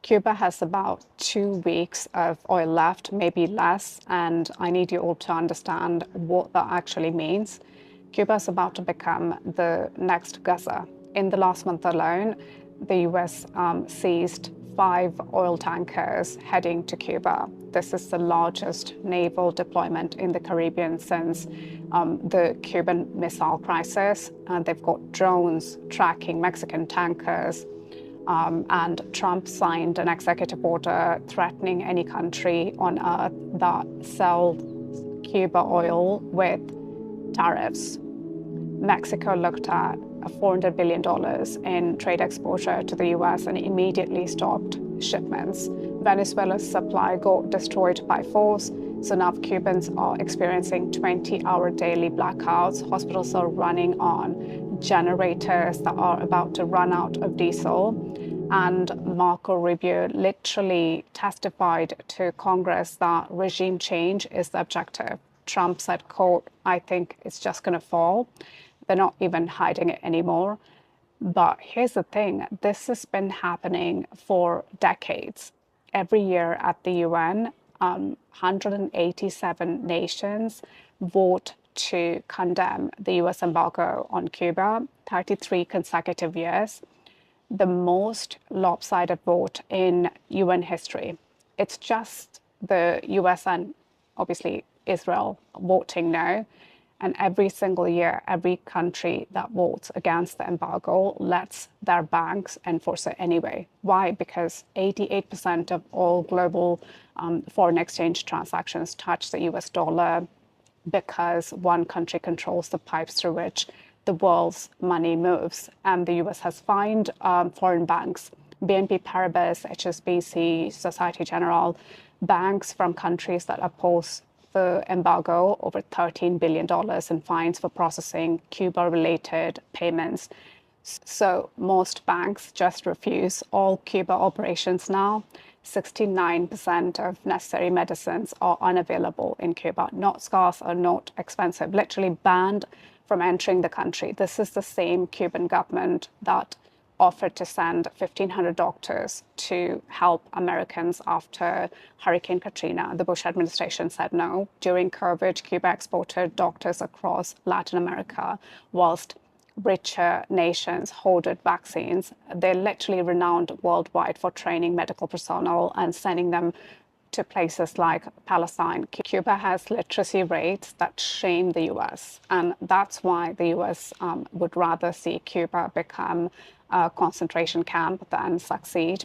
Cuba has about 2 weeks of oil left, maybe less, and I need you all to understand what that actually means. Cuba is about to become the next Gaza. In the last month alone, the US seized 5 oil tankers heading to Cuba. This is the largest naval deployment in the Caribbean since the Cuban Missile Crisis. They've got drones tracking Mexican tankers. And Trump signed an executive order threatening any country on earth that sells Cuba oil with tariffs. Mexico looked at $400 billion in trade exposure to the US and immediately stopped shipments. Venezuela's supply got destroyed by force, so now Cubans are experiencing 20-hour daily blackouts. Hospitals are running on generators that are about to run out of diesel. And Marco Rubio literally testified to Congress that regime change is the objective. Trump said, quote, "I think it's just going to fall." They're not even hiding it anymore. But here's the thing, this has been happening for decades. Every year at the UN, 187 nations vote to condemn the US embargo on Cuba, 33 consecutive years, the most lopsided vote in UN history. It's just the US and obviously Israel voting no. And every single year, every country that votes against the embargo lets their banks enforce it anyway. Why? Because 88% of all global foreign exchange transactions touch the US dollar because one country controls the pipes through which the world's money moves. And the US has fined foreign banks, BNP Paribas, HSBC, Societe Generale, banks from countries that oppose the embargo, over $13 billion in fines for processing Cuba-related payments. So most banks just refuse all Cuba operations now. 69% of necessary medicines are unavailable in Cuba, not scarce or not expensive, literally banned from entering the country. This is the same Cuban government that offered to send 1,500 doctors to help Americans after Hurricane Katrina. The Bush administration said no. During COVID, Cuba exported doctors across Latin America, whilst richer nations hoarded vaccines. They're literally renowned worldwide for training medical personnel and sending them to places like Palestine. Cuba has literacy rates that shame the US, and that's why the US would rather see Cuba become a concentration camp than succeed.